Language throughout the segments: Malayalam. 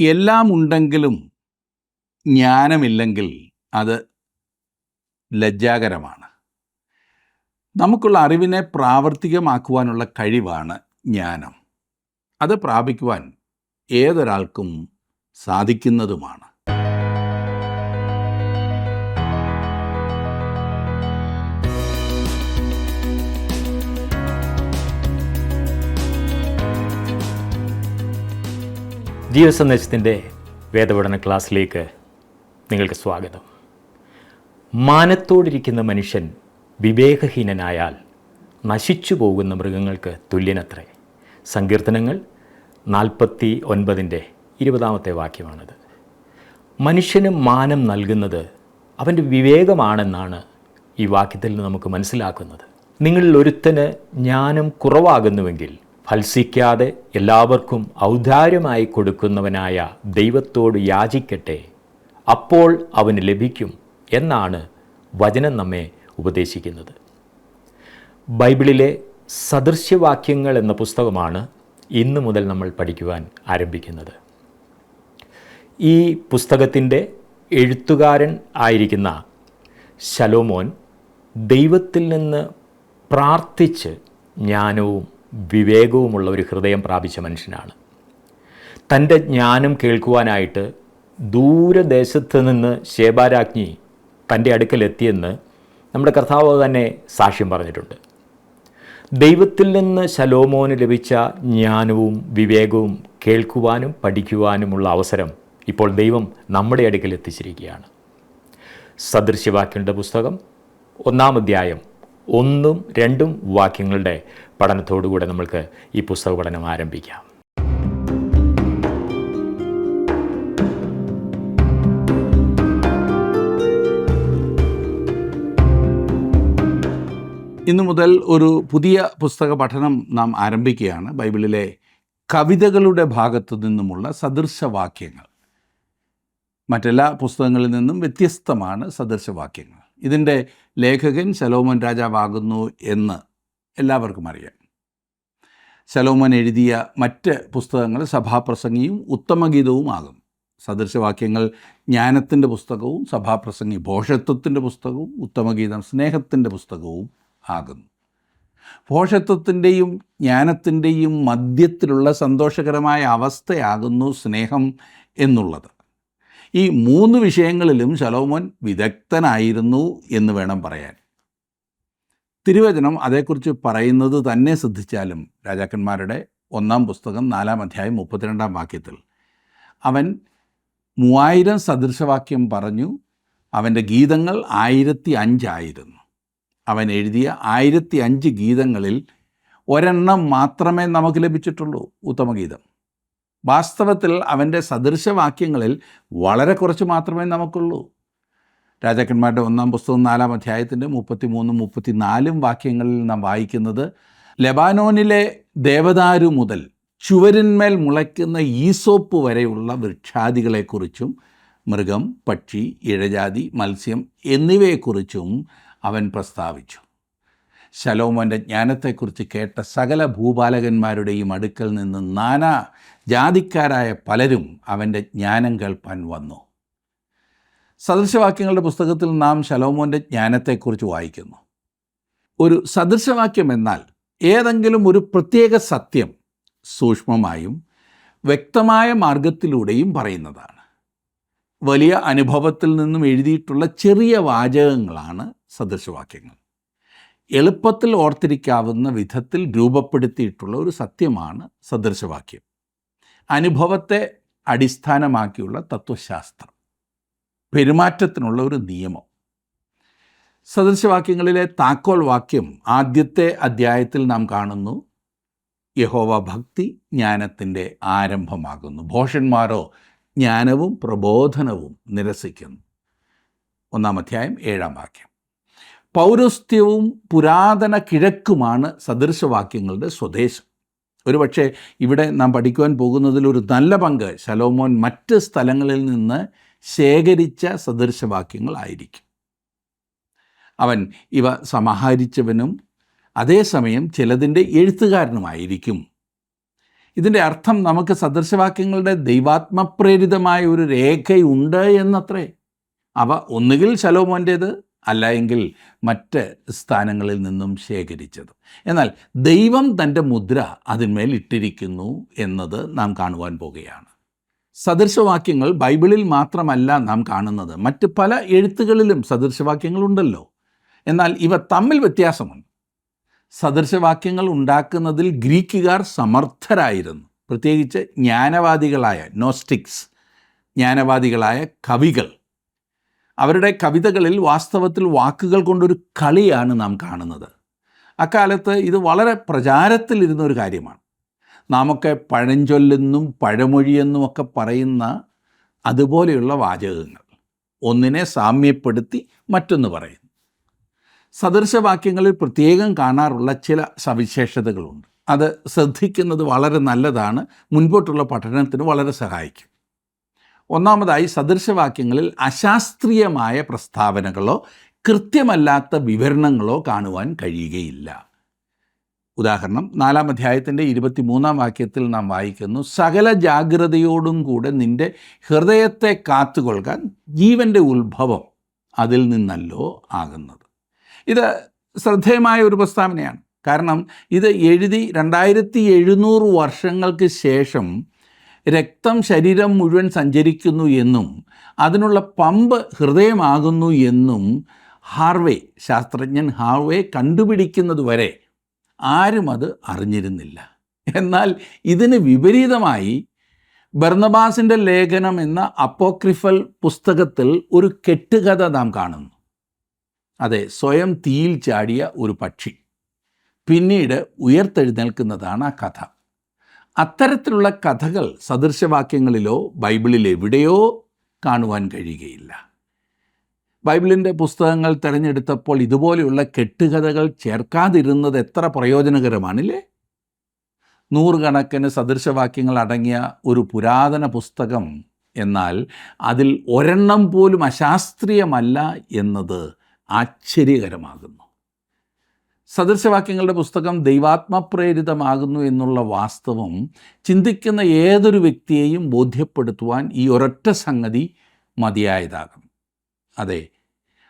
എല്ലാം ഉണ്ടെങ്കിലും ജ്ഞാനമില്ലെങ്കിൽ അത് ലജ്ജാകരമാണ്. നമുക്കുള്ള അറിവിനെ പ്രാവർത്തികമാക്കുവാനുള്ള കഴിവാണ് ജ്ഞാനം. അത് പ്രാപിക്കുവാൻ ഏതൊരാൾക്കും സാധിക്കുന്നതുമാണ്. ജീവസന്ദേശത്തിൻ്റെ വേദപഠന ക്ലാസ്സിലേക്ക് നിങ്ങൾക്ക് സ്വാഗതം. മാനത്തോടിരിക്കുന്ന മനുഷ്യൻ വിവേകഹീനനായാൽ നശിച്ചു പോകുന്ന മൃഗങ്ങൾക്ക് തുല്യനത്രേ. സങ്കീർത്തനങ്ങൾ 49:20 വാക്യമാണത്. മനുഷ്യന് മാനം നൽകുന്നത് അവൻ്റെ വിവേകമാണെന്നാണ് ഈ വാക്യത്തിൽ നിന്ന് നമുക്ക് മനസ്സിലാക്കുന്നത്. നിങ്ങളിൽ ഒരുത്തന് ജ്ഞാനം കുറവാകുന്നുവെങ്കിൽ ഫൽസിക്കാതെ എല്ലാവർക്കും ഔദാര്യമായി കൊടുക്കുന്നവനായ ദൈവത്തോട് യാചിക്കട്ടെ, അപ്പോൾ അവന് ലഭിക്കും എന്നാണ് വചനം നമ്മെ ഉപദേശിക്കുന്നത്. ബൈബിളിലെ സദൃശ്യവാക്യങ്ങൾ എന്ന പുസ്തകമാണ് ഇന്നു മുതൽ നമ്മൾ പഠിക്കുവാൻ ആരംഭിക്കുന്നത്. ഈ പുസ്തകത്തിൻ്റെ എഴുത്തുകാരൻ ആയിരിക്കുന്ന ശലോമോൻ ദൈവത്തിൽ നിന്ന് പ്രാർത്ഥിച്ച് ജ്ഞാനവും വിവേകവുമുള്ള ഒരു ഹൃദയം പ്രാപിച്ച മനുഷ്യനാണ്. തൻ്റെ ജ്ഞാനം കേൾക്കുവാനായിട്ട് ദൂരദേശത്ത് നിന്ന് ശേബാരാജ്ഞി തൻ്റെ അടുക്കലെത്തിയെന്ന് നമ്മുടെ കർത്താവ് തന്നെ സാക്ഷ്യം പറഞ്ഞിട്ടുണ്ട്. ദൈവത്തിൽ നിന്ന് ശലോമോന് ലഭിച്ച ജ്ഞാനവും വിവേകവും കേൾക്കുവാനും പഠിക്കുവാനുമുള്ള അവസരം ഇപ്പോൾ ദൈവം നമ്മുടെ അടുക്കൽ എത്തിച്ചിരിക്കുകയാണ്. സദൃശ്യവാക്യങ്ങളുടെ പുസ്തകം 1-ാം അധ്യായം 1-2 വാക്യങ്ങളുടെ പഠനത്തോടുകൂടെ നമ്മൾക്ക് ഈ പുസ്തക പഠനം ആരംഭിക്കാം. ഇന്നു മുതൽ ഒരു പുതിയ പുസ്തക പഠനം നാം ആരംഭിക്കുകയാണ്. ബൈബിളിലെ കവിതകളുടെ ഭാഗത്തു നിന്നുമുള്ള സദൃശവാക്യങ്ങൾ. മറ്റെല്ലാ പുസ്തകങ്ങളിൽ നിന്നും വ്യത്യസ്തമാണ് സദൃശവാക്യങ്ങൾ. ഇതിൻ്റെ ലേഖകൻ ശലോമോൻ രാജാവാകുന്നു എന്ന് എല്ലാവർക്കും അറിയാം. ശലോമോൻ എഴുതിയ മറ്റ് പുസ്തകങ്ങൾ സഭാപ്രസംഗിയും ഉത്തമഗീതവുമാകും. സദൃശവാക്യങ്ങൾ ജ്ഞാനത്തിൻ്റെ പുസ്തകവും, സഭാപ്രസംഗി ഭോഷത്വത്തിൻ്റെ പുസ്തകവും, ഉത്തമഗീതം സ്നേഹത്തിൻ്റെ പുസ്തകവും ആകുന്നു. ഭോഷത്വത്തിൻ്റെയും ജ്ഞാനത്തിൻ്റെയും മധ്യത്തിലുള്ള സന്തോഷകരമായ അവസ്ഥയാകുന്നു സ്നേഹം എന്നുള്ളത്. ഈ 3 വിഷയങ്ങളിലും ശലോമോൻ വിദഗ്ധനായിരുന്നു എന്ന് വേണം പറയാൻ. തിരുവചനം അതേക്കുറിച്ച് പറയുന്നത് തന്നെ ശ്രദ്ധിച്ചാലും രാജാക്കന്മാരുടെ 1-ാം പുസ്തകം 4-ാം അധ്യായം 32-ാം വാക്യത്തിൽ അവൻ 3000 സദൃശവാക്യം പറഞ്ഞു. അവൻ്റെ ഗീതങ്ങൾ 1005 ആയിരുന്നു. അവൻ എഴുതിയ 1005 ഗീതങ്ങളിൽ ഒരെണ്ണം മാത്രമേ നമുക്ക് ലഭിച്ചിട്ടുള്ളൂ, ഉത്തമഗീതം. വാസ്തവത്തിൽ അവൻ്റെ സദൃശവാക്യങ്ങളിൽ വളരെ കുറച്ച് മാത്രമേ നമുക്കുള്ളൂ. രാജാക്കന്മാരുടെ 1-ാം പുസ്തകം 4-ാം അധ്യായത്തിൻ്റെ 33-34 വാക്യങ്ങളിൽ നാം വായിക്കുന്നത്, ലെബാനോനിലെ ദേവദാരു മുതൽ ചുവരിന്മേൽ മുളയ്ക്കുന്ന ഈസോപ്പ് വരെയുള്ള വൃക്ഷാദികളെക്കുറിച്ചും മൃഗം, പക്ഷി, ഇഴജാതി, മത്സ്യം എന്നിവയെക്കുറിച്ചും അവൻ പ്രസ്താവിച്ചു. ശലോമോൻ്റെ ജ്ഞാനത്തെക്കുറിച്ച് കേട്ട സകല ഭൂപാലകന്മാരുടെയും അടുക്കൽ നിന്ന് നാനാ ജാതിക്കാരായ പലരും അവൻ്റെ ജ്ഞാനം കേൾപ്പാൻ വന്നു. സദൃശവാക്യങ്ങളുടെ പുസ്തകത്തിൽ നാം ശലോമോൻ്റെ ജ്ഞാനത്തെക്കുറിച്ച് വായിക്കുന്നു. ഒരു സദൃശവാക്യം എന്നാൽ ഏതെങ്കിലും ഒരു പ്രത്യേക സത്യം സൂക്ഷ്മമായും വ്യക്തമായ മാർഗത്തിലൂടെയും പറയുന്നതാണ്. വലിയ അനുഭവത്തിൽ നിന്നും എഴുതിയിട്ടുള്ള ചെറിയ വാചകങ്ങളാണ് സദൃശവാക്യങ്ങൾ. എളുപ്പത്തിൽ ഓർത്തിരിക്കാവുന്ന വിധത്തിൽ രൂപപ്പെടുത്തിയിട്ടുള്ള ഒരു സത്യമാണ് സദൃശവാക്യം. അനുഭവത്തെ അടിസ്ഥാനമാക്കിയുള്ള തത്വശാസ്ത്രം, പെരുമാറ്റത്തിനുള്ള ഒരു നിയമം. സദൃശവാക്യങ്ങളിലെ താക്കോൽ വാക്യം ആദ്യത്തെ അധ്യായത്തിൽ നാം കാണുന്നു. യഹോവ ഭക്തി ജ്ഞാനത്തിൻ്റെ ആരംഭമാകുന്നു. ഭോഷന്മാരോ ജ്ഞാനവും പ്രബോധനവും നിരസിക്കുന്നു. 1-ാം അധ്യായം 7-ാം വാക്യം. പൗരസ്ത്യവും പുരാതന കിഴക്കുമാണ് സദൃശവാക്യങ്ങളുടെ സ്വദേശം. ഒരുപക്ഷെ ഇവിടെ നാം പഠിക്കുവാൻ പോകുന്നതിൽ ഒരു നല്ല പങ്ക് ശലോമോൻ മറ്റ് സ്ഥലങ്ങളിൽ നിന്ന് ശേഖരിച്ച സദൃശവാക്യങ്ങളായിരിക്കും. അവൻ ഇവ സമാഹരിച്ചവനും അതേസമയം ചിലതിൻ്റെ എഴുത്തുകാരനുമായിരിക്കും. ഇതിൻ്റെ അർത്ഥം നമുക്ക് സദൃശവാക്യങ്ങളുടെ ദൈവാത്മപ്രേരിതമായ ഒരു രേഖയുണ്ട് എന്നത്രേ. അവ ഒന്നുകിൽ ശലോമോൻ്റേത്, അല്ല എങ്കിൽ മറ്റ് സ്ഥാനങ്ങളിൽ നിന്നും ശേഖരിച്ചത്. എന്നാൽ ദൈവം തൻ്റെ മുദ്ര അതിന്മേൽ ഇട്ടിരിക്കുന്നു എന്നത് നാം കാണുവാൻ പോകുകയാണ്. സദൃശവാക്യങ്ങൾ ബൈബിളിൽ മാത്രമല്ല നാം കാണുന്നത്, മറ്റ് പല എഴുത്തുകളിലും സദൃശവാക്യങ്ങളുണ്ടല്ലോ. എന്നാൽ ഇവ തമ്മിൽ വ്യത്യാസമുണ്ട്. സദൃശവാക്യങ്ങൾ ഉണ്ടാക്കുന്നതിൽ ഗ്രീക്കുകാർ സമർത്ഥരായിരുന്നു. പ്രത്യേകിച്ച് ജ്ഞാനവാദികളായ നോസ്റ്റിക്സ്, ജ്ഞാനവാദികളായ കവികൾ. അവരുടെ കവിതകളിൽ വാസ്തവത്തിൽ വാക്കുകൾ കൊണ്ടൊരു കളിയാണ് നാം കാണുന്നത്. അക്കാലത്ത് ഇത് വളരെ പ്രചാരത്തിലിരുന്ന ഒരു കാര്യമാണ്. നാമൊക്കെ പഴഞ്ചൊല്ലെന്നും പഴമൊഴിയെന്നും ഒക്കെ പറയുന്ന അതുപോലെയുള്ള വാചകങ്ങൾ ഒന്നിനെ സാമ്യപ്പെടുത്തി മറ്റൊന്ന് പറയുന്നു. സദൃശവാക്യങ്ങളിൽ പ്രത്യേകം കാണാറുള്ള ചില സവിശേഷതകളുണ്ട്. അത് ശ്രദ്ധിക്കുന്നത് വളരെ നല്ലതാണ്, മുൻപോട്ടുള്ള പഠനത്തിന് വളരെ സഹായിക്കും. ഒന്നാമതായി, സദൃശവാക്യങ്ങളിൽ അശാസ്ത്രീയമായ പ്രസ്താവനകളോ കൃത്യമല്ലാത്ത വിവരണങ്ങളോ കാണുവാൻ കഴിയുകയില്ല. ഉദാഹരണം, 4-ാം അധ്യായത്തിൻ്റെ 23-ാം വാക്യത്തിൽ നാം വായിക്കുന്നു, സകല ജാഗ്രതയോടും കൂടെ നിൻ്റെ ഹൃദയത്തെ കാത്തുകൊള്ളുക, ജീവൻ്റെ ഉത്ഭവം അതിൽ നിന്നല്ലോ ആകുന്നത്. ഇത് ശ്രദ്ധേയമായ ഒരു പ്രസ്താവനയാണ്. കാരണം ഇത് എഴുതി 2700 വർഷങ്ങൾക്ക് ശേഷം രക്തം ശരീരം മുഴുവൻ സഞ്ചരിക്കുന്നു എന്നും അതിനുള്ള പമ്പ് ഹൃദയമാകുന്നു എന്നും ശാസ്ത്രജ്ഞൻ ഹാർവേ കണ്ടുപിടിക്കുന്നതുവരെ ആരും അത് അറിഞ്ഞിരുന്നില്ല. എന്നാൽ ഇതിന് വിപരീതമായി ബർന്നബാസിൻ്റെ ലേഖനം എന്ന അപ്പോക്രിഫൽ പുസ്തകത്തിൽ ഒരു കെട്ടുകഥ നാം കാണുന്നു. അതെ, സ്വയം തീയിൽ ചാടിയ ഒരു പക്ഷി പിന്നീട് ഉയർത്തെഴുന്നേൽക്കുന്നതാണ് ആ കഥ. അത്തരത്തിലുള്ള കഥകൾ സദൃശവാക്യങ്ങളിലോ ബൈബിളിൽ എവിടെയോ കാണുവാൻ കഴിയുകയില്ല. ബൈബിളിൻ്റെ പുസ്തകങ്ങൾ തിരഞ്ഞെടുത്തപ്പോൾ ഇതുപോലെയുള്ള കെട്ടുകഥകൾ ചേർക്കാതിരുന്നത് എത്ര പ്രയോജനകരമാണില്ലേ? 100 കണക്കിന് സദൃശവാക്യങ്ങൾ അടങ്ങിയ ഒരു പുരാതന പുസ്തകം, എന്നാൽ അതിൽ ഒരെണ്ണം പോലും അശാസ്ത്രീയമല്ല എന്നത് ആശ്ചര്യകരമാകുന്നു. സദൃശവാക്യങ്ങളുടെ പുസ്തകം ദൈവാത്മപ്രേരിതമാകുന്നു എന്നുള്ള വാസ്തവം ചിന്തിക്കുന്ന ഏതൊരു വ്യക്തിയെയും ബോധ്യപ്പെടുത്തുവാൻ ഈ ഒരൊറ്റ സംഗതി മതിയായതാകും. അതെ,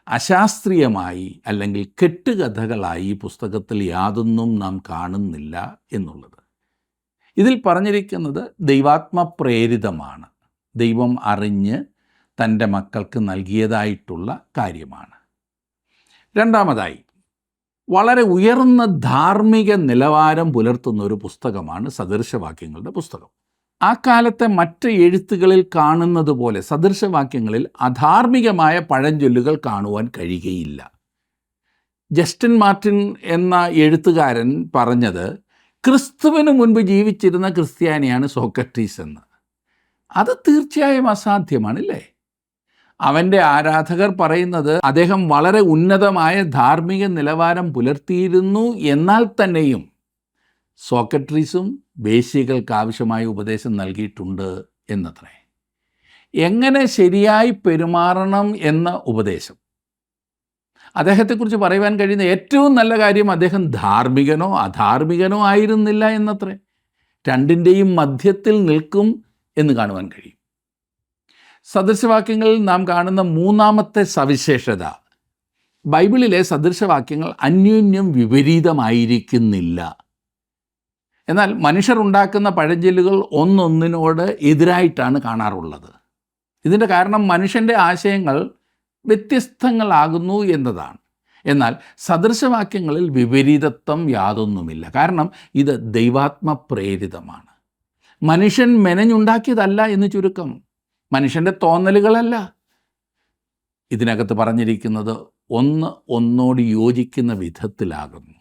അശാസ്ത്രീയമായി അല്ലെങ്കിൽ കെട്ടുകഥകളായി ഈ പുസ്തകത്തിൽ യാതൊന്നും നാം കാണുന്നില്ല എന്നുള്ളത്. ഇതിൽ പറഞ്ഞിരിക്കുന്നത് ദൈവാത്മപ്രേരിതമാണ്, ദൈവം അറിഞ്ഞ് തൻ്റെ മക്കൾക്ക് നൽകിയതായിട്ടുള്ള കാര്യമാണ്. രണ്ടാമതായി, വളരെ ഉയർന്ന ധാർമ്മിക നിലവാരം പുലർത്തുന്ന ഒരു പുസ്തകമാണ് സദൃശവാക്യങ്ങളുടെ പുസ്തകം. ആ കാലത്തെ മറ്റ് എഴുത്തുകളിൽ കാണുന്നത് പോലെ സദൃശവാക്യങ്ങളിൽ അധാർമികമായ പഴഞ്ചൊല്ലുകൾ കാണുവാൻ കഴിയുകയില്ല. ജസ്റ്റിൻ മാർട്ടിൻ എന്ന എഴുത്തുകാരൻ പറഞ്ഞത് ക്രിസ്തുവിന് മുൻപ് ജീവിച്ചിരുന്ന ക്രിസ്ത്യാനിയാണ് സോക്രട്ടീസ് എന്ന്. അത് തീർച്ചയായും അസാധ്യമാണല്ലേ? അവൻ്റെ ആരാധകർ പറയുന്നത് അദ്ദേഹം വളരെ ഉന്നതമായ ധാർമ്മിക നിലവാരം പുലർത്തിയിരുന്നു. എന്നാൽ തന്നെയും സോക്രട്ടീസും വേശ്യകൾക്ക് ആവശ്യമായ ഉപദേശം നൽകിയിട്ടുണ്ട് എന്നത്രേ. എങ്ങനെ ശരിയായി പെരുമാറണം എന്ന ഉപദേശം. അദ്ദേഹത്തെക്കുറിച്ച് പറയുവാൻ കഴിയുന്ന ഏറ്റവും നല്ല കാര്യം അദ്ദേഹം ധാർമ്മികനോ അധാർമികനോ ആയിരുന്നില്ല എന്നത്രേ. രണ്ടിൻ്റെയും മധ്യത്തിൽ നിൽക്കും എന്ന് കാണുവാൻ കഴിയും. സദൃശവാക്യങ്ങളിൽ നാം കാണുന്ന മൂന്നാമത്തെ സവിശേഷത, ബൈബിളിലെ സദൃശവാക്യങ്ങൾ അന്യോന്യം വിപരീതമായിരിക്കുന്നില്ല. എന്നാൽ മനുഷ്യർ ഉണ്ടാക്കുന്ന പഴഞ്ചൊല്ലുകൾ ഒന്നൊന്നിനോട് എതിരായിട്ടാണ് കാണാറുള്ളത്. ഇതിൻ്റെ കാരണം മനുഷ്യൻ്റെ ആശയങ്ങൾ വ്യത്യസ്തങ്ങളാകുന്നു എന്നതാണ്. എന്നാൽ സദൃശവാക്യങ്ങളിൽ വിപരീതത്വം യാതൊന്നുമില്ല. കാരണം ഇത് ദൈവാത്മപ്രേരിതമാണ്. മനുഷ്യൻ മെനഞ്ഞുണ്ടാക്കിയതല്ല എന്ന് ചുരുക്കം. മനുഷ്യൻ്റെ തോന്നലുകളല്ല. ഇതിനകത്ത് പറഞ്ഞിരിക്കുന്നത് ഒന്നോട് യോജിക്കുന്ന വിധത്തിലാകുന്നു.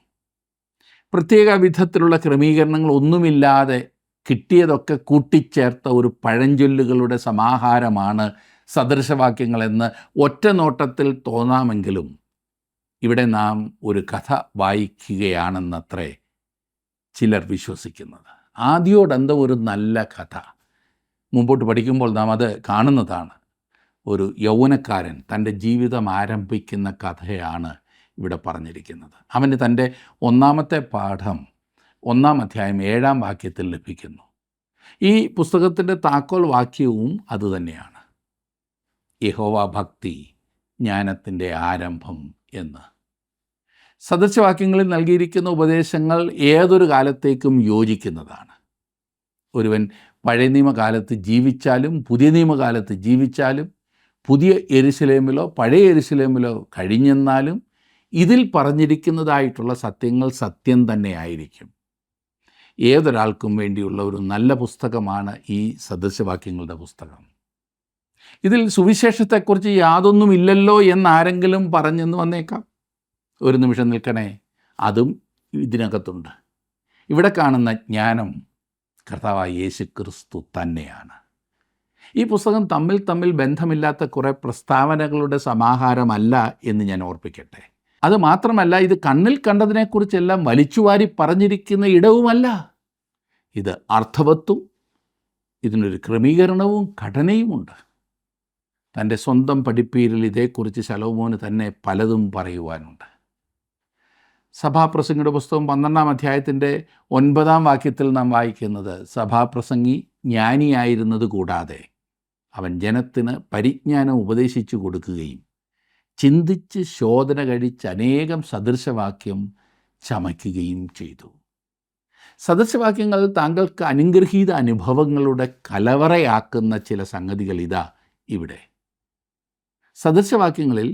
പ്രത്യേക വിധത്തിലുള്ള ക്രമീകരണങ്ങൾ ഒന്നുമില്ലാതെ കിട്ടിയതൊക്കെ കൂട്ടിച്ചേർത്ത ഒരു പഴഞ്ചൊല്ലുകളുടെ സമാഹാരമാണ് സദൃശവാക്യങ്ങളെന്ന് ഒറ്റ നോട്ടത്തിൽ തോന്നാമെങ്കിലും ഇവിടെ നാം ഒരു കഥ വായിക്കുകയാണെന്നത്രേ ചിലർ വിശ്വസിക്കുന്നത്. ആദ്യോടന്ത ഒരു നല്ല കഥ. മുമ്പോട്ട് പഠിക്കുമ്പോൾ നാം അത് കാണുന്നതാണ്. ഒരു യൗവനക്കാരൻ തൻ്റെ ജീവിതം ആരംഭിക്കുന്ന കഥയാണ് ഇവിടെ പറഞ്ഞിരിക്കുന്നത്. അവന് തൻ്റെ ഒന്നാമത്തെ പാഠം 1-ാം അധ്യായം 7-ാം വാക്യത്തിൽ ലഭിക്കുന്നു. ഈ പുസ്തകത്തിൻ്റെ താക്കോൽ വാക്യവും അതുതന്നെയാണ്. യഹോവ ഭക്തി ജ്ഞാനത്തിൻ്റെ ആരംഭം എന്ന്. സദൃശവാക്യങ്ങളിൽ നൽകിയിരിക്കുന്ന ഉപദേശങ്ങൾ ഏതൊരു കാലത്തേക്കും യോജിക്കുന്നതാണ്. ഒരുവൻ പഴയ നിയമകാലത്ത് ജീവിച്ചാലും പുതിയ നിയമകാലത്ത് ജീവിച്ചാലും പുതിയ യെരുശലേമിലോ പഴയ യെരുശലേമിലോ കഴിഞ്ഞെന്നാലും ഇതിൽ പറഞ്ഞിരിക്കുന്നതായിട്ടുള്ള സത്യങ്ങൾ സത്യം തന്നെയായിരിക്കും. ഏതൊരാൾക്കും വേണ്ടിയുള്ള ഒരു നല്ല പുസ്തകമാണ് ഈ സദൃശവാക്യങ്ങളുടെ പുസ്തകം. ഇതിൽ സുവിശേഷത്തെക്കുറിച്ച് യാതൊന്നുമില്ലല്ലോ എന്നാരെങ്കിലും പറഞ്ഞെന്ന് വന്നേക്കാം. ഒരു നിമിഷം നിൽക്കണേ, അതും ഇതിനകത്തുണ്ട്. ഇവിടെ കാണുന്ന ജ്ഞാനം കർത്താവായ യേശു ക്രിസ്തു തന്നെയാണ്. ഈ പുസ്തകം തമ്മിൽ ബന്ധമില്ലാത്ത കുറേ പ്രസ്താവനകളുടെ സമാഹാരമല്ല എന്ന് ഞാൻ ഓർപ്പിക്കട്ടെ. അത് മാത്രമല്ല, ഇത് കണ്ണിൽ കണ്ടതിനെക്കുറിച്ചെല്ലാം വലിച്ചുവാരി പറഞ്ഞിരിക്കുന്ന ഇടവുമല്ല. ഇത് അർത്ഥവത്തും ഇതിനൊരു ക്രമീകരണവും ഘടനയുമുണ്ട്. തൻ്റെ സ്വന്തം പഠിപ്പീരിൽ ഇതേക്കുറിച്ച് ശലോമോന് തന്നെ പലതും പറയുവാനുണ്ട്. സഭാപ്രസംഗിയുടെ പുസ്തകം 12-ാം അധ്യായത്തിൻ്റെ 9-ാം വാക്യത്തിൽ നാം വായിക്കുന്നത്, സഭാപ്രസംഗി ജ്ഞാനിയായിരുന്നത് കൂടാതെ അവൻ ജനത്തിന് പരിജ്ഞാനം ഉപദേശിച്ചു കൊടുക്കുകയും ചിന്തിച്ച് ശോധന കഴിച്ച് അനേകം സദൃശവാക്യം ചമയ്ക്കുകയും ചെയ്തു. സദൃശവാക്യങ്ങൾ താങ്കൾക്ക് അനുഗ്രഹീത അനുഭവങ്ങളുടെ കലവറയാക്കുന്ന ചില സംഗതികൾ ഇതാ ഇവിടെ. സദൃശവാക്യങ്ങളിൽ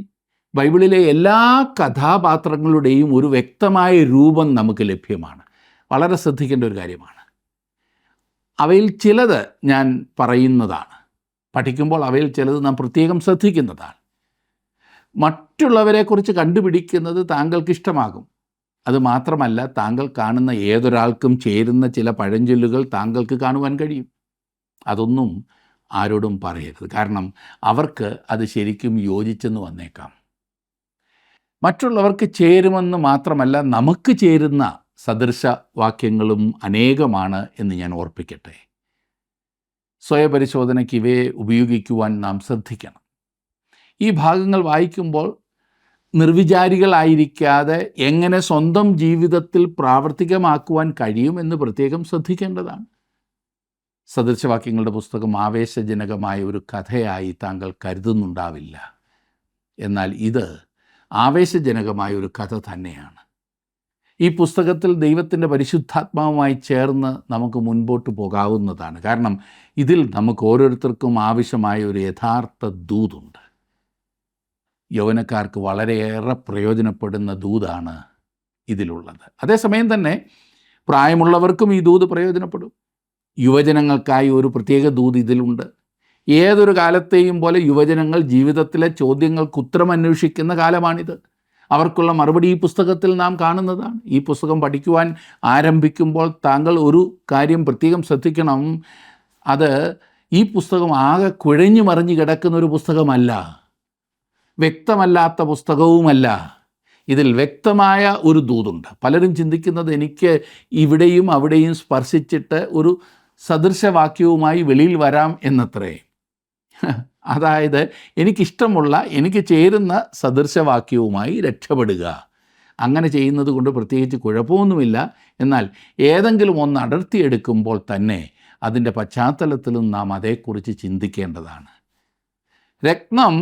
ബൈബിളിലെ എല്ലാ കഥാപാത്രങ്ങളുടെയും ഒരു വ്യക്തമായ രൂപം നമുക്ക് ലഭ്യമാണ്. വളരെ ശ്രദ്ധിക്കേണ്ട ഒരു കാര്യമാണ്. അവയിൽ ചിലത് ഞാൻ പറയുന്നതാണ്. പഠിക്കുമ്പോൾ അവയിൽ ചിലത് നാം പ്രത്യേകം ശ്രദ്ധിക്കുന്നതാണ്. മറ്റുള്ളവരെക്കുറിച്ച് കണ്ടുപിടിക്കുന്നത് താങ്കൾക്ക് ഇഷ്ടമാകും. അതുമാത്രമല്ല, താങ്കൾ കാണുന്ന ഏതൊരാൾക്കും ചേരുന്ന ചില പഴഞ്ചൊല്ലുകൾ താങ്കൾക്ക് കാണുവാൻ കഴിയും. അതൊന്നും ആരോടും പറയരുത്. കാരണം അവർക്ക് അത് ശരിക്കും യോജിച്ചെന്ന് വന്നേക്കാം. മറ്റുള്ളവർക്ക് ചേരുമെന്ന് മാത്രമല്ല, നമുക്ക് ചേരുന്ന സദൃശവാക്യങ്ങളും അനേകമാണ് എന്ന് ഞാൻ ഓർപ്പിക്കട്ടെ. സ്വയപരിശോധനയ്ക്ക് ഇവയെ ഉപയോഗിക്കുവാൻ നാം ശ്രദ്ധിക്കണം. ഈ ഭാഗങ്ങൾ വായിക്കുമ്പോൾ നിർവിചാരികളായിരിക്കാതെ എങ്ങനെ സ്വന്തം ജീവിതത്തിൽ പ്രാവർത്തികമാക്കുവാൻ കഴിയുമെന്ന് പ്രത്യേകം ശ്രദ്ധിക്കേണ്ടതാണ്. സദൃശവാക്യങ്ങളുടെ പുസ്തകം ആവേശജനകമായ ഒരു കഥയായി താങ്കൾ കരുതുന്നുണ്ടാവില്ല. എന്നാൽ ഇത് ആവേശജനകമായ ഒരു കഥ തന്നെയാണ്. ഈ പുസ്തകത്തിൽ ദൈവത്തിൻ്റെ പരിശുദ്ധാത്മാവുമായി ചേർന്ന് നമുക്ക് മുൻപോട്ട് പോകാവുന്നതാണ്. കാരണം ഇതിൽ നമുക്ക് ഓരോരുത്തർക്കും ആവശ്യമായ ഒരു യഥാർത്ഥ ദൂതുണ്ട്. യൗവനക്കാർക്ക് വളരെയേറെ പ്രയോജനപ്പെടുന്ന ദൂതാണ് ഇതിലുള്ളത്. അതേസമയം തന്നെ പ്രായമുള്ളവർക്കും ഈ ദൂത് പ്രയോജനപ്പെടും. യുവജനങ്ങൾക്കായി ഒരു പ്രത്യേക ദൂത് ഇതിലുണ്ട്. ഏതൊരു കാലത്തെയും പോലെ യുവജനങ്ങൾ ജീവിതത്തിലെ ചോദ്യങ്ങൾക്ക് ഉത്തരം അന്വേഷിക്കുന്ന കാലമാണിത്. അവർക്കുള്ള മറുപടി ഈ പുസ്തകത്തിൽ നാം കാണുന്നതാണ്. ഈ പുസ്തകം പഠിക്കുവാൻ ആരംഭിക്കുമ്പോൾ താങ്കൾ ഒരു കാര്യം പ്രത്യേകം ശ്രദ്ധിക്കണം. അത് ഈ പുസ്തകം ആകെ കുഴഞ്ഞു മറിഞ്ഞു കിടക്കുന്ന ഒരു പുസ്തകമല്ല, വ്യക്തമല്ലാത്ത പുസ്തകവുമല്ല. ഇതിൽ വ്യക്തമായ ഒരു ദൂതുണ്ട്. പലരും ചിന്തിക്കുന്നത് എനിക്ക് ഇവിടെയും അവിടെയും സ്പർശിച്ചിട്ട് ഒരു സദൃശവാക്യവുമായി വെളിയിൽ വരാം എന്നത്രേ. അതായത് എനിക്കിഷ്ടമുള്ള, എനിക്ക് ചേരുന്ന സദൃശവാക്യവുമായി രക്ഷപ്പെടുക. അങ്ങനെ ചെയ്യുന്നത് കൊണ്ട് പ്രത്യേകിച്ച് കുഴപ്പമൊന്നുമില്ല. എന്നാൽ ഏതെങ്കിലും ഒന്ന് അടർത്തിയെടുക്കുമ്പോൾ തന്നെ അതിൻ്റെ പശ്ചാത്തലത്തിലും നാം അതേക്കുറിച്ച് ചിന്തിക്കേണ്ടതാണ്. രത്നം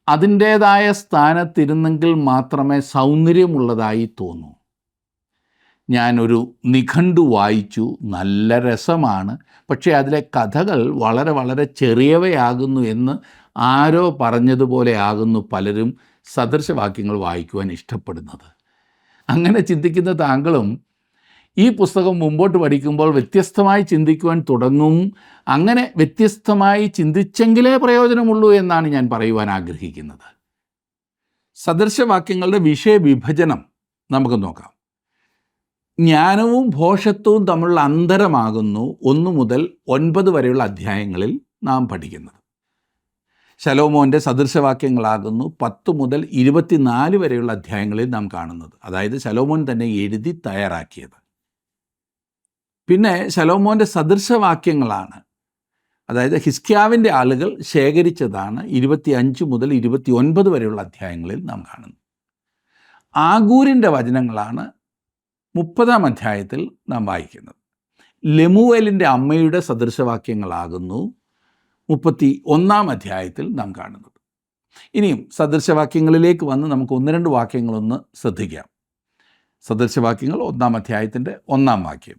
അതിൻ്റേതായ സ്ഥാനത്തിരുന്നെങ്കിൽ മാത്രമേ സൗന്ദര്യമുള്ളതായി തോന്നൂ. ഞാനൊരു നിഘണ്ടു വായിച്ചു, നല്ല രസമാണ്, പക്ഷേ അതിലെ കഥകൾ വളരെ വളരെ ചെറിയവയാകുന്നു എന്ന് ആരോ പറഞ്ഞതുപോലെ ആകുന്നു പലരും സദൃശവാക്യങ്ങൾ വായിക്കുവാൻ ഇഷ്ടപ്പെടുന്നത്. അങ്ങനെ ചിന്തിക്കുന്ന താങ്കളും ഈ പുസ്തകം മുമ്പോട്ട് പഠിക്കുമ്പോൾ വ്യത്യസ്തമായി ചിന്തിക്കുവാൻ തുടങ്ങും. അങ്ങനെ വ്യത്യസ്തമായി ചിന്തിച്ചെങ്കിലേ പ്രയോജനമുള്ളൂ എന്നാണ് ഞാൻ പറയുവാൻ ആഗ്രഹിക്കുന്നത്. സദൃശവാക്യങ്ങളുടെ വിഷയവിഭജനം നമുക്ക് നോക്കാം. ജ്ഞാനവും ഭോഷത്വവും തമ്മിലുള്ള അന്തരമാകുന്നു 1 മുതൽ 9 വരെയുള്ള അധ്യായങ്ങളിൽ നാം പഠിക്കുന്നത്. ശലോമോൻ്റെ സദൃശവാക്യങ്ങളാകുന്നു 10 മുതൽ 24 വരെയുള്ള അധ്യായങ്ങളിൽ നാം കാണുന്നത്. അതായത് ശലോമോൻ തന്നെ എഴുതി തയ്യാറാക്കിയത്. പിന്നെ ശലോമോൻ്റെ സദൃശവാക്യങ്ങളാണ്, അതായത് ഹിസ്കിയാവിൻ്റെ ആളുകൾ ശേഖരിച്ചതാണ് 25 മുതൽ 29 വരെയുള്ള അധ്യായങ്ങളിൽ നാം കാണുന്നത്. ആഗൂരിൻ്റെ വചനങ്ങളാണ് 30-ാം അധ്യായത്തിൽ നാം വായിക്കുന്നത്. ലെമുവേലിൻ്റെ അമ്മയുടെ സദൃശവാക്യങ്ങളാകുന്നു 31 അധ്യായത്തിൽ നാം കാണുന്നത്. ഇനിയും സദൃശവാക്യങ്ങളിലേക്ക് വന്ന് നമുക്ക് 1-2 വാക്യങ്ങളൊന്ന് ശ്രദ്ധിക്കാം. സദൃശവാക്യങ്ങൾ 1 അധ്യായത്തിൻ്റെ 1 വാക്യം.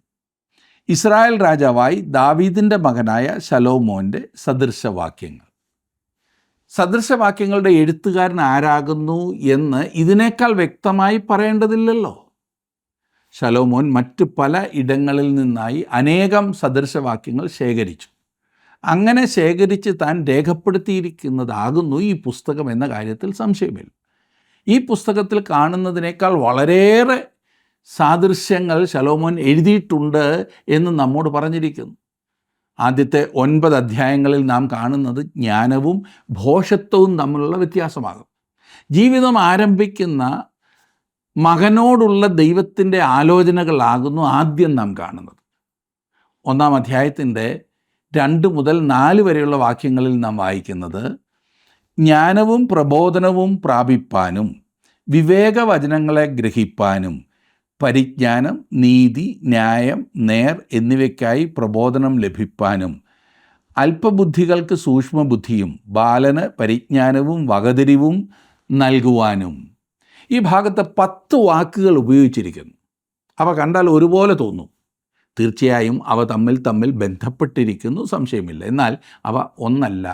ഇസ്രായേൽ രാജാവായി ദാവീദിൻ്റെ മകനായ ശലോമോൻ്റെ സദൃശവാക്യങ്ങൾ. സദൃശവാക്യങ്ങളുടെ എഴുത്തുകാരൻ ആരാകുന്നു എന്ന് ഇതിനേക്കാൾ വ്യക്തമായി പറയേണ്ടതില്ലല്ലോ. ശലോമോൻ മറ്റ് പല ഇടങ്ങളിൽ നിന്നായി അനേകം സദൃശവാക്യങ്ങൾ ശേഖരിച്ചു. അങ്ങനെ ശേഖരിച്ച് താൻ രേഖപ്പെടുത്തിയിരിക്കുന്നതാകുന്നു ഈ പുസ്തകം എന്ന കാര്യത്തിൽ സംശയമില്ല. ഈ പുസ്തകത്തിൽ കാണുന്നതിനേക്കാൾ വളരെയേറെ സാദൃശ്യങ്ങൾ ശലോമോൻ എഴുതിയിട്ടുണ്ട് എന്ന് നമ്മോട് പറഞ്ഞിരിക്കുന്നു. ആദ്യത്തെ 9 അധ്യായങ്ങളിൽ നാം കാണുന്നത് ജ്ഞാനവും ഭോഷത്വവും തമ്മിലുള്ള വ്യത്യാസമാകും. ജീവിതം ആരംഭിക്കുന്ന മകനോടുള്ള ദൈവത്തിൻ്റെ ആലോചനകളാകുന്നു ആദ്യം നാം കാണുന്നത്. 1 അധ്യായത്തിൻ്റെ 2 മുതൽ 4 വരെയുള്ള വാക്യങ്ങളിൽ നാം വായിക്കുന്നത്, ജ്ഞാനവും പ്രബോധനവും പ്രാപിപ്പാനും വിവേകവചനങ്ങളെ ഗ്രഹിപ്പാനും പരിജ്ഞാനം, നീതി, ന്യായം, നേർ എന്നിവയ്ക്കായി പ്രബോധനം ലഭിപ്പാനും അല്പബുദ്ധികൾക്ക് സൂക്ഷ്മബുദ്ധിയും ബാലന് പരിജ്ഞാനവും വകതിരിവും നൽകുവാനും. ഈ ഭാഗത്ത് 10 വാക്കുകൾ ഉപയോഗിച്ചിരിക്കുന്നു. അവ കണ്ടാൽ ഒരുപോലെ തോന്നും. തീർച്ചയായും അവ തമ്മിൽ ബന്ധപ്പെട്ടിരിക്കുന്നു, സംശയമില്ല. എന്നാൽ അവ ഒന്നല്ല.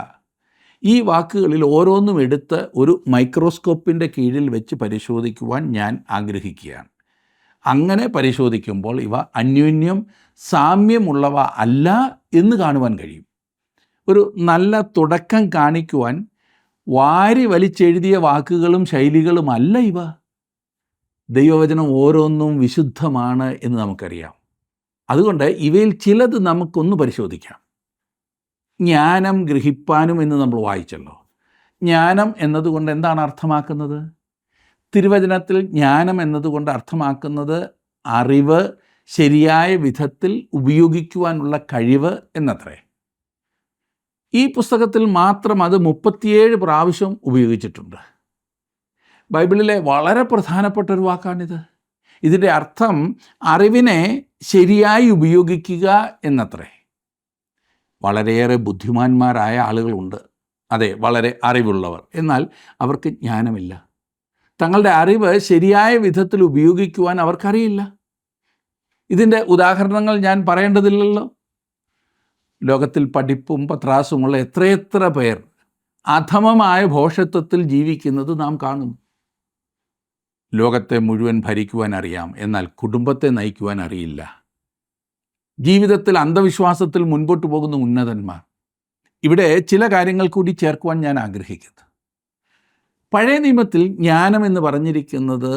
ഈ വാക്കുകളിൽ ഓരോന്നും എടുത്ത് ഒരു മൈക്രോസ്കോപ്പിൻ്റെ കീഴിൽ വെച്ച് പരിശോധിക്കുവാൻ ഞാൻ ആഗ്രഹിക്കുകയാണ്. അങ്ങനെ പരിശോധിക്കുമ്പോൾ ഇവ അന്യോന്യം സാമ്യമുള്ളവ അല്ല എന്ന് കാണുവാൻ കഴിയും. ഒരു നല്ല തുടക്കം കാണിക്കുവാൻ വാരി വലിച്ചെഴുതിയ വാക്കുകളും ശൈലികളുമല്ല ഇവ. ദൈവവചനം ഓരോന്നും വിശുദ്ധമാണ് എന്ന് നമുക്കറിയാം. അതുകൊണ്ട് ഇവയിൽ ചിലത് നമുക്കൊന്ന് പരിശോധിക്കാം. ജ്ഞാനം ഗ്രഹിപ്പാനും എന്ന് നമ്മൾ വായിച്ചല്ലോ. ജ്ഞാനം എന്നതുകൊണ്ട് എന്താണ് അർത്ഥമാക്കുന്നത്? തിരുവചനത്തിൽ ജ്ഞാനം എന്നതുകൊണ്ട് അർത്ഥമാക്കുന്നത് അറിവ് ശരിയായ വിധത്തിൽ ഉപയോഗിക്കുവാനുള്ള കഴിവ് എന്നത്രേ. ഈ പുസ്തകത്തിൽ മാത്രം അത് 37 പ്രാവശ്യം ഉപയോഗിച്ചിട്ടുണ്ട്. ബൈബിളിലെ വളരെ പ്രധാനപ്പെട്ട ഒരു വാക്കാണിത്. ഇതിൻ്റെ അർത്ഥം അറിവിനെ ശരിയായി ഉപയോഗിക്കുക എന്നത്രേ. വളരെയേറെ ബുദ്ധിമാന്മാരായ ആളുകളുണ്ട്, അതെ, വളരെ അറിവുള്ളവർ. എന്നാൽ അവർക്ക് ജ്ഞാനമില്ല. തങ്ങളുടെ അറിവ് ശരിയായ വിധത്തിൽ ഉപയോഗിക്കുവാൻ അവർക്കറിയില്ല. ഇതിൻ്റെ ഉദാഹരണങ്ങൾ ഞാൻ പറയേണ്ടതില്ലല്ലോ. ലോകത്തിൽ പഠിപ്പും പത്രാസുമുള്ള എത്രയെത്ര പേർ അധമമായ ഭോഷത്വത്തിൽ ജീവിക്കുന്നത് നാം കാണുന്നു. ലോകത്തെ മുഴുവൻ ഭരിക്കുവാൻ അറിയാം, എന്നാൽ കുടുംബത്തെ നയിക്കുവാൻ അറിയില്ല. ജീവിതത്തിൽ അന്ധവിശ്വാസത്തിൽ മുൻപോട്ട് പോകുന്ന ഉന്നതന്മാർ. ഇവിടെ ചില കാര്യങ്ങൾ കൂടി ചേർക്കുവാൻ ഞാൻ ആഗ്രഹിക്കുന്നു. പഴയ നിയമത്തിൽ ജ്ഞാനം എന്ന് പറഞ്ഞിരിക്കുന്നത്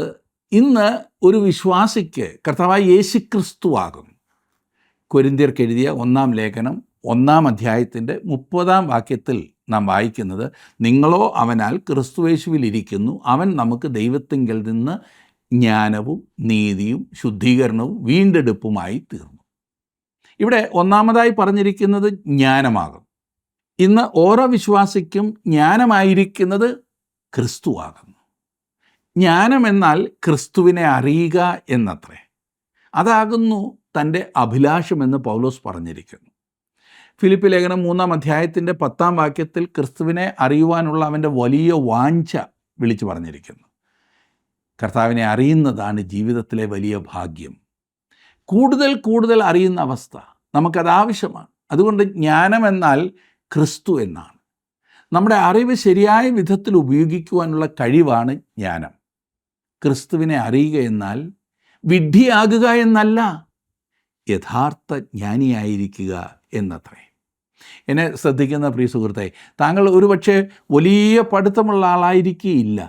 ഇന്ന് ഒരു വിശ്വാസിക്ക് കർത്താവായ യേശുക്രിസ്തുവാകും. കൊരിന്ത്യർക്ക് എഴുതിയ 1 ലേഖനം 1 അധ്യായത്തിൻ്റെ 30 വാക്യത്തിൽ നാം വായിക്കുന്നത്, നിങ്ങളോ അവനാൽ ക്രിസ്തുയേശുവിൽ ഇരിക്കുന്നു, അവൻ നമുക്ക് ദൈവത്തിങ്കൽ നിന്ന് ജ്ഞാനവും നീതിയും ശുദ്ധീകരണവും വീണ്ടെടുപ്പുമായി തീർന്നു. ഇവിടെ ഒന്നാമതായി പറഞ്ഞിരിക്കുന്നത് ജ്ഞാനമാകും. ഇന്ന് ഓരോ വിശ്വാസിക്കും ജ്ഞാനമായിരിക്കുന്നത് ക്രിസ്തുവാകുന്നു. ജ്ഞാനം എന്നാൽ ക്രിസ്തുവിനെ അറിയുക എന്നത്രേ. അതാകുന്നു തൻ്റെ അഭിലാഷമെന്ന് പൗലോസ് പറഞ്ഞിരിക്കുന്നു. ഫിലിപ്പി ലേഖനം 3 അധ്യായത്തിൻ്റെ 10 വാക്യത്തിൽ ക്രിസ്തുവിനെ അറിയുവാനുള്ള അവൻ്റെ വലിയ വാഞ്ച വിളിച്ചു പറഞ്ഞിരിക്കുന്നു. കർത്താവിനെ അറിയുന്നതാണ് ജീവിതത്തിലെ വലിയ ഭാഗ്യം. കൂടുതൽ അറിയുന്ന അവസ്ഥ നമുക്കത് ആവശ്യമാണ്. അതുകൊണ്ട് ജ്ഞാനം എന്നാൽ ക്രിസ്തു എന്നാണ്. നമ്മുടെ അറിവ് ശരിയായ വിധത്തിൽ ഉപയോഗിക്കുവാനുള്ള കഴിവാണ് ജ്ഞാനം. ക്രിസ്തുവിനെ അറിയുക എന്നാൽ വിഡ്ഢിയാകുക എന്നല്ല, യഥാർത്ഥ ജ്ഞാനിയായിരിക്കുക എന്നത്രേ. എന്നെ ശ്രദ്ധിക്കുന്ന പ്രിയ സുഹൃത്തെ, താങ്കൾ ഒരുപക്ഷെ വലിയ പഠിത്തമുള്ള ആളായിരിക്കുകയില്ല.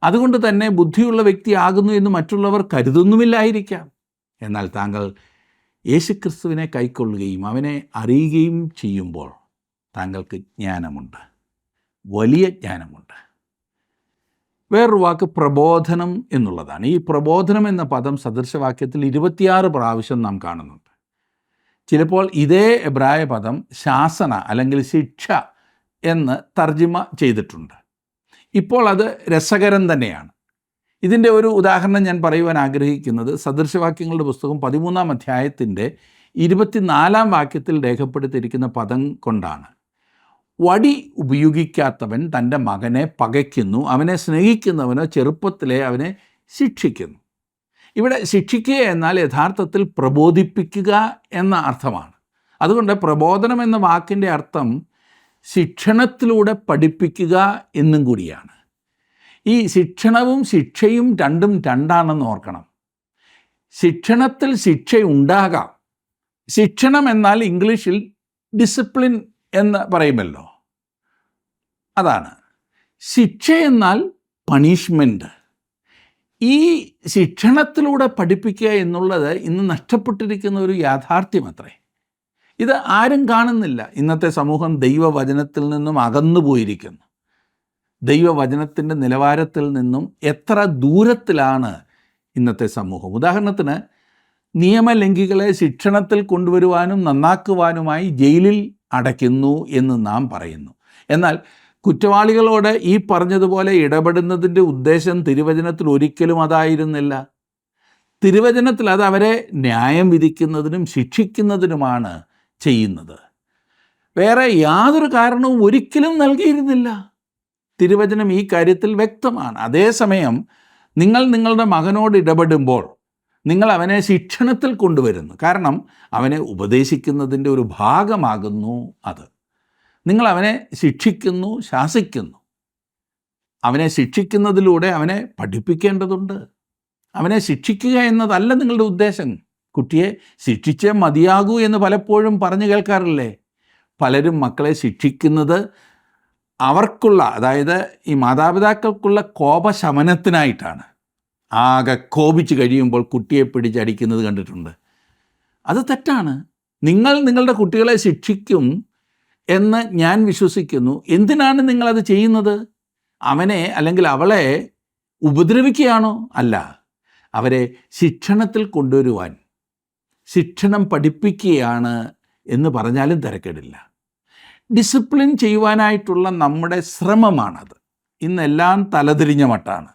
അതുകൊണ്ട് തന്നെ ബുദ്ധിയുള്ള വ്യക്തിയാകുന്നു എന്ന് മറ്റുള്ളവർ കരുതുന്നുമില്ലായിരിക്കാം. എന്നാൽ താങ്കൾ യേശുക്രിസ്തുവിനെ കൈക്കൊള്ളുകയും അവനെ അറിയുകയും ചെയ്യുമ്പോൾ താങ്കൾക്ക് ജ്ഞാനമുണ്ട്, വലിയ ജ്ഞാനമുണ്ട്. വേറൊരു വാക്ക് പ്രബോധനം എന്നുള്ളതാണ്. ഈ പ്രബോധനം എന്ന പദം സദൃശവാക്യത്തിൽ 26 പ്രാവശ്യം നാം കാണുന്നുണ്ട്. ചിലപ്പോൾ ഇതേ എബ്രായ പദം ശാസന അല്ലെങ്കിൽ ശിക്ഷ എന്ന് തർജ്ജിമ ചെയ്തിട്ടുണ്ട്. ഇപ്പോൾ അത് രസകരം തന്നെയാണ്. ഇതിൻ്റെ ഒരു ഉദാഹരണം ഞാൻ പറയുവാൻ ആഗ്രഹിക്കുന്നത് സദൃശവാക്യങ്ങളുടെ പുസ്തകം 13 അധ്യായത്തിൻ്റെ 24 വാക്യത്തിൽ രേഖപ്പെടുത്തിയിരിക്കുന്ന പദം കൊണ്ടാണ്. വടി ഉപയോഗിക്കാത്തവൻ തൻ്റെ മകനെ പകയ്ക്കുന്നു, അവനെ സ്നേഹിക്കുന്നവനോ ചെറുപ്പത്തിലെ അവനെ ശിക്ഷിക്കുന്നു. ഇവിടെ ശിക്ഷിക്കുക എന്നാൽ യഥാർത്ഥത്തിൽ പ്രബോധിപ്പിക്കുക എന്ന അർത്ഥമാണ്. അതുകൊണ്ട് പ്രബോധനം എന്ന വാക്കിൻ്റെ അർത്ഥം ശിക്ഷണത്തിലൂടെ പഠിപ്പിക്കുക എന്നും കൂടിയാണ്. ഈ ശിക്ഷണവും ശിക്ഷയും രണ്ടും രണ്ടാണെന്ന് ഓർക്കണം. ശിക്ഷണത്തിൽ ശിക്ഷയുണ്ടാകാം. ശിക്ഷണം എന്നാൽ ഇംഗ്ലീഷിൽ ഡിസിപ്ലിൻ എന്ന് പറയുമല്ലോ, അതാണ്. ശിക്ഷ എന്നാൽ പണിഷ്മെൻ്റ്. ഈ ശിക്ഷണത്തിലൂടെ പഠിപ്പിക്കുക എന്നുള്ളത് ഇന്ന് നഷ്ടപ്പെട്ടിരിക്കുന്ന ഒരു യാഥാർത്ഥ്യമത്രേ. ഇത് ആരും കാണുന്നില്ല. ഇന്നത്തെ സമൂഹം ദൈവവചനത്തിൽ നിന്നും അകന്നു പോയിരിക്കുന്നു. ദൈവവചനത്തിൻ്റെ നിലവാരത്തിൽ നിന്നും എത്ര ദൂരത്തിലാണ് ഇന്നത്തെ സമൂഹം. ഉദാഹരണത്തിന്, നിയമലംഘികളെ ശിക്ഷണത്തിൽ കൊണ്ടുവരുവാനും നന്നാക്കുവാനുമായി ജയിലിൽ അടയ്ക്കുന്നു എന്ന് നാം പറയുന്നു. എന്നാൽ കുറ്റവാളികളോട് ഈ പറഞ്ഞതുപോലെ ഇടപെടുന്നതിൻ്റെ ഉദ്ദേശം തിരുവചനത്തിൽ ഒരിക്കലും അതായിരുന്നില്ല. തിരുവചനത്തിൽ അത് അവരെ ന്യായം വിധിക്കുന്നതിനും ശിക്ഷിക്കുന്നതിനുമാണ് ചെയ്യുന്നത്. വേറെ യാതൊരു കാരണവും ഒരിക്കലും നൽകിയിരുന്നില്ല. തിരുവചനം ഈ കാര്യത്തിൽ വ്യക്തമാണ്. അതേസമയം നിങ്ങൾ നിങ്ങളുടെ മകനോട് ഇടപെടുമ്പോൾ നിങ്ങൾ അവനെ ശിക്ഷണത്തിൽ കൊണ്ടുവരുന്നു. കാരണം അവനെ ഉപദേശിക്കുന്നതിൻ്റെ ഒരു ഭാഗമാകുന്നു അത്. നിങ്ങൾ അവനെ ശിക്ഷിക്കുന്നു, ശാസിക്കുന്നു. അവനെ ശിക്ഷിക്കുന്നതിലൂടെ അവനെ പഠിപ്പിക്കേണ്ടതുണ്ട്. അവനെ ശിക്ഷിക്കുക എന്നതല്ല നിങ്ങളുടെ ഉദ്ദേശം. കുട്ടിയെ ശിക്ഷിച്ചേ മതിയാകൂ എന്ന് പലപ്പോഴും പറഞ്ഞു കേൾക്കാറില്ലേ? പലരും മക്കളെ ശിക്ഷിക്കുന്നത് അവർക്കുള്ള, അതായത് ഈ മാതാപിതാക്കൾക്കുള്ള കോപശമനത്തിനായിട്ടാണ്. ആകെ കോപിച്ച് കഴിയുമ്പോൾ കുട്ടിയെ പിടിച്ചടിക്കുന്നത് കണ്ടിട്ടുണ്ട്. അത് തെറ്റാണ്. നിങ്ങൾ നിങ്ങളുടെ കുട്ടികളെ ശിക്ഷിക്കും എന്ന് ഞാൻ വിശ്വസിക്കുന്നു. എന്തിനാണ് നിങ്ങളത് ചെയ്യുന്നത്? അവനെ അല്ലെങ്കിൽ അവളെ ഉപദ്രവിക്കുകയാണോ? അല്ല, അവരെ ശിക്ഷണത്തിൽ കൊണ്ടുവരുവാൻ, ശിക്ഷണം പഠിപ്പിക്കുകയാണ് എന്ന് പറഞ്ഞാലും തിരക്കേടില്ല. ഡിസിപ്ലിൻ ചെയ്യുവാനായിട്ടുള്ള നമ്മുടെ ശ്രമമാണത്. ഇന്നെല്ലാം തലതിരിഞ്ഞ മട്ടാണ്.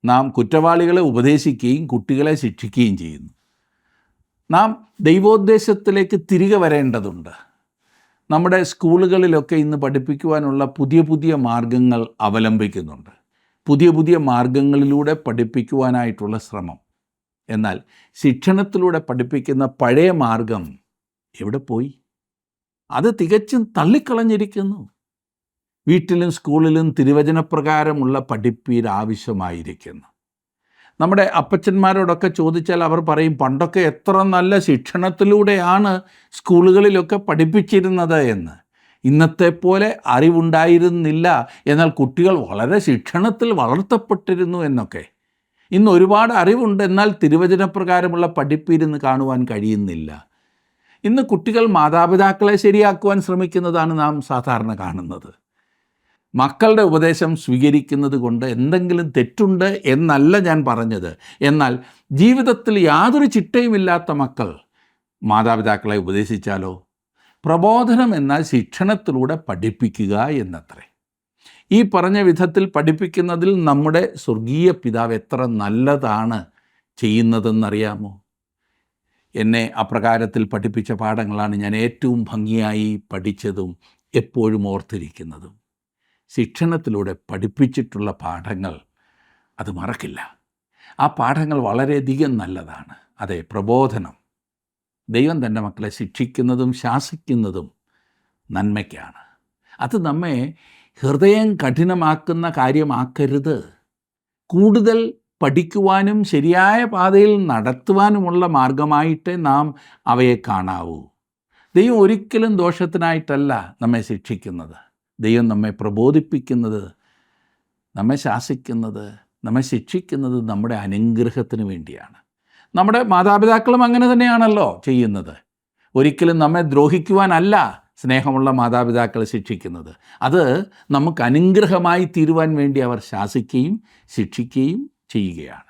നാം കുറ്റവാളികളെ ഉപദേശിക്കുകയും കുട്ടികളെ ശിക്ഷിക്കുകയും ചെയ്യുന്നു. നാം ദൈവോദ്ദേശത്തിലേക്ക് തിരികെ വരേണ്ടതുണ്ട്. നമ്മുടെ സ്കൂളുകളിലൊക്കെ ഇന്ന് പഠിപ്പിക്കുവാനുള്ള പുതിയ പുതിയ മാർഗങ്ങൾ അവലംബിക്കുന്നുണ്ട്. പുതിയ പുതിയ മാർഗങ്ങളിലൂടെ പഠിപ്പിക്കുവാനായിട്ടുള്ള ശ്രമം. എന്നാൽ ശിക്ഷണത്തിലൂടെ പഠിപ്പിക്കുന്ന പഴയ മാർഗം എവിടെ പോയി? അത് തികച്ചും തള്ളിക്കളഞ്ഞിരിക്കുന്നു. വീട്ടിലും സ്കൂളിലും തിരുവചനപ്രകാരമുള്ള പഠിപ്പീര് ആവശ്യമായിരിക്കുന്നു. നമ്മുടെ അപ്പച്ചന്മാരോടൊക്കെ ചോദിച്ചാൽ അവർ പറയും, പണ്ടൊക്കെ എത്ര നല്ല ശിക്ഷണത്തിലൂടെയാണ് സ്കൂളുകളിലൊക്കെ പഠിപ്പിച്ചിരുന്നത് എന്ന്. ഇന്നത്തെ പോലെ അറിവുണ്ടായിരുന്നില്ല, എന്നാൽ കുട്ടികൾ വളരെ ശിക്ഷണത്തിൽ വളർത്തപ്പെട്ടിരുന്നു എന്നൊക്കെ. ഇന്ന് ഒരുപാട് അറിവുണ്ട്, എന്നാൽ തിരുവചനപ്രകാരമുള്ള പഠിപ്പീരിന്ന് കാണുവാൻ കഴിയുന്നില്ല. ഇന്ന് കുട്ടികൾ മാതാപിതാക്കളെ ശരിയാക്കുവാൻ ശ്രമിക്കുന്നതാണ് നാം സാധാരണ കാണുന്നത്. മക്കളുടെ ഉപദേശം സ്വീകരിക്കുന്നത് കൊണ്ട് എന്തെങ്കിലും തെറ്റുണ്ട് എന്നല്ല ഞാൻ പറഞ്ഞത്. എന്നാൽ ജീവിതത്തിൽ യാതൊരു ചിട്ടയുമില്ലാത്ത മക്കൾ മാതാപിതാക്കളെ ഉപദേശിച്ചാലോ? പ്രബോധനം എന്നാൽ ശിക്ഷണത്തിലൂടെ പഠിപ്പിക്കുക എന്നത്രേ. ഈ പറഞ്ഞ വിധത്തിൽ പഠിപ്പിക്കുന്നതിൽ നമ്മുടെ സ്വർഗീയ പിതാവ് എത്ര നല്ലതാണ് ചെയ്യുന്നതെന്നറിയാമോ? എന്നെ അപ്രകാരത്തിൽ പഠിപ്പിച്ച പാഠങ്ങളാണ് ഞാൻ ഏറ്റവും ഭംഗിയായി പഠിച്ചതും എപ്പോഴും ഓർത്തിരിക്കുന്നതും. ശിക്ഷണത്തിലൂടെ പഠിപ്പിച്ചിട്ടുള്ള പാഠങ്ങൾ അത് മറക്കില്ല. ആ പാഠങ്ങൾ വളരെയധികം നല്ലതാണ്. അതെ, പ്രബോധനം. ദൈവം തൻ്റെ മക്കളെ ശിക്ഷിക്കുന്നതും ശാസിക്കുന്നതും നന്മയ്ക്കാണ്. അത് നമ്മെ ഹൃദയം കഠിനമാക്കുന്ന കാര്യമാക്കരുത്. കൂടുതൽ പഠിക്കുവാനും ശരിയായ പാതയിൽ നടത്തുവാനുമുള്ള മാർഗമായിട്ടേ നാം അവയെ കാണാവൂ. ദൈവം ഒരിക്കലും ദോഷത്തിനായിട്ടല്ല നമ്മെ ശിക്ഷിക്കുന്നത്. ദൈവം നമ്മെ പ്രബോധിപ്പിക്കുന്നത്, നമ്മെ ശാസിക്കുന്നത്, നമ്മെ ശിക്ഷിക്കുന്നത് നമ്മുടെ അനുഗ്രഹത്തിന് വേണ്ടിയാണ്. നമ്മുടെ മാതാപിതാക്കളും അങ്ങനെ തന്നെയാണല്ലോ ചെയ്യുന്നത്. ഒരിക്കലും നമ്മെ ദ്രോഹിക്കുവാനല്ല സ്നേഹമുള്ള മാതാപിതാക്കളെ ശിക്ഷിക്കുന്നത്. അത് നമുക്ക് അനുഗ്രഹമായി തീരുവാൻ വേണ്ടി അവർ ശാസിക്കുകയും ശിക്ഷിക്കുകയും ചെയ്യുകയാണ്.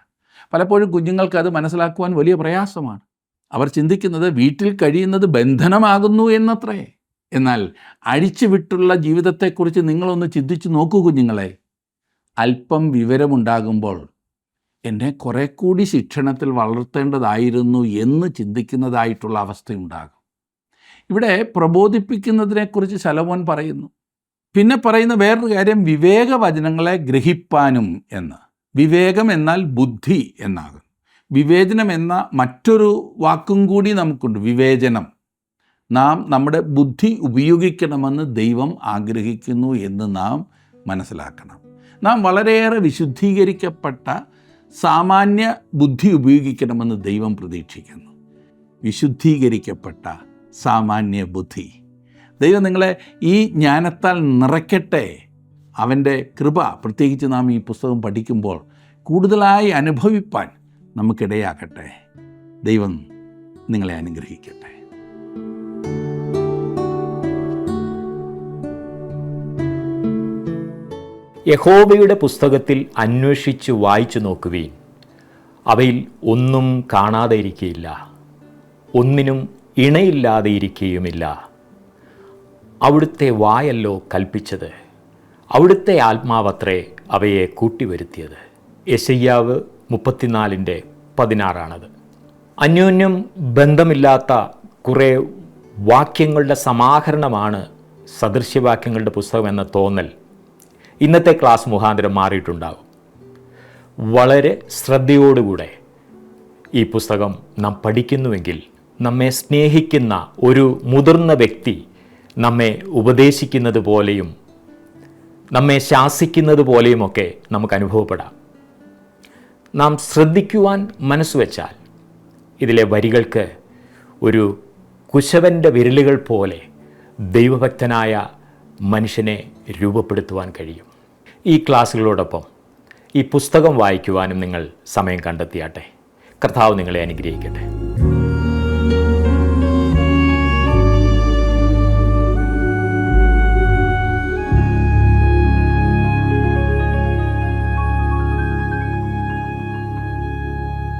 പലപ്പോഴും കുഞ്ഞുങ്ങൾക്ക് അത് മനസ്സിലാക്കുവാൻ വലിയ പ്രയാസമാണ്. അവർ ചിന്തിക്കുന്നത് വീട്ടിൽ കഴിയുന്നത് ബന്ധനമാകുന്നു എന്നത്രേ. എന്നാൽ അഴിച്ചുവിട്ടുള്ള ജീവിതത്തെക്കുറിച്ച് നിങ്ങളൊന്ന് ചിന്തിച്ചു നോക്കൂ കുഞ്ഞുങ്ങളെ. അല്പം വിവരമുണ്ടാകുമ്പോൾ എന്നെ കുറെ കൂടി ശിക്ഷണത്തിൽ വളർത്തേണ്ടതായിരുന്നു എന്ന് ചിന്തിക്കുന്നതായിട്ടുള്ള അവസ്ഥയുണ്ടാകും. ഇവിടെ പ്രബോധിപ്പിക്കുന്നതിനെക്കുറിച്ച് ശലോമോൻ പറയുന്നു. പിന്നെ പറയുന്ന വേറൊരു കാര്യം വിവേകവചനങ്ങളെ ഗ്രഹിപ്പാനും എന്ന്. വിവേകം എന്നാൽ ബുദ്ധി എന്നാകും. വിവേചനം എന്ന മറ്റൊരു വാക്കും കൂടി നമുക്കുണ്ട്, വിവേചനം. നാം നമ്മുടെ ബുദ്ധി ഉപയോഗിക്കണമെന്ന് ദൈവം ആഗ്രഹിക്കുന്നു എന്ന് നാം മനസ്സിലാക്കണം. നാം വളരെയേറെ വിശുദ്ധീകരിക്കപ്പെട്ട സാമാന്യ ബുദ്ധി ഉപയോഗിക്കണമെന്ന് ദൈവം പ്രതീക്ഷിക്കുന്നു. വിശുദ്ധീകരിക്കപ്പെട്ട സാമാന്യ ബുദ്ധി. ദൈവം നിങ്ങളെ ഈ ജ്ഞാനത്താൽ നിറയ്ക്കട്ടെ. അവൻ്റെ കൃപ പ്രത്യേകിച്ച് നാം ഈ പുസ്തകം പഠിക്കുമ്പോൾ കൂടുതലായി അനുഭവിപ്പാൻ നമുക്കിടയാക്കട്ടെ. ദൈവം നിങ്ങളെ അനുഗ്രഹിക്കട്ടെ. യഹോവയുടെ പുസ്തകത്തിൽ അന്വേഷിച്ച് വായിച്ചു നോക്കുവീൻ, അവയിൽ ഒന്നും കാണാതെ ഇരിക്കുകയില്ല, ഒന്നിനും ഇണയില്ലാതെ ഇരിക്കുകയുമില്ല. അവിടുത്തെ വായല്ലോ കൽപ്പിച്ചത്, അവിടുത്തെ ആത്മാവത്രേ അവയെ കൂട്ടിവരുത്തിയത്. യെശയ്യാവ് 34:16. അന്യോന്യം ബന്ധമില്ലാത്ത കുറേ വാക്യങ്ങളുടെ സമാഹരണമാണ് സദൃശ്യവാക്യങ്ങളുടെ പുസ്തകം എന്ന തോന്നൽ ഇന്നത്തെ ക്ലാസ് മുഖാന്തരം മാറിയിട്ടുണ്ടാകും. വളരെ ശ്രദ്ധയോടുകൂടെ ഈ പുസ്തകം നാം പഠിക്കുന്നുവെങ്കിൽ നമ്മെ സ്നേഹിക്കുന്ന ഒരു മുതിർന്ന വ്യക്തി നമ്മെ ഉപദേശിക്കുന്നത് പോലെയും നമ്മെ ശാസിക്കുന്നത് പോലെയുമൊക്കെ നമുക്ക് അനുഭവപ്പെടാം. നാം ശ്രദ്ധിക്കുവാൻ മനസ്സുവെച്ചാൽ ഇതിലെ വരികൾക്ക് ഒരു കുശവൻ്റെ വിരലുകൾ പോലെ ദൈവഭക്തനായ മനുഷ്യനെ രൂപപ്പെടുത്തുവാൻ കഴിയും. ഈ ക്ലാസ്സുകളോടൊപ്പം ഈ പുസ്തകം വായിക്കുവാനും നിങ്ങൾ സമയം കണ്ടെത്തിയാട്ടെ. കർത്താവ് നിങ്ങളെ അനുഗ്രഹിക്കട്ടെ.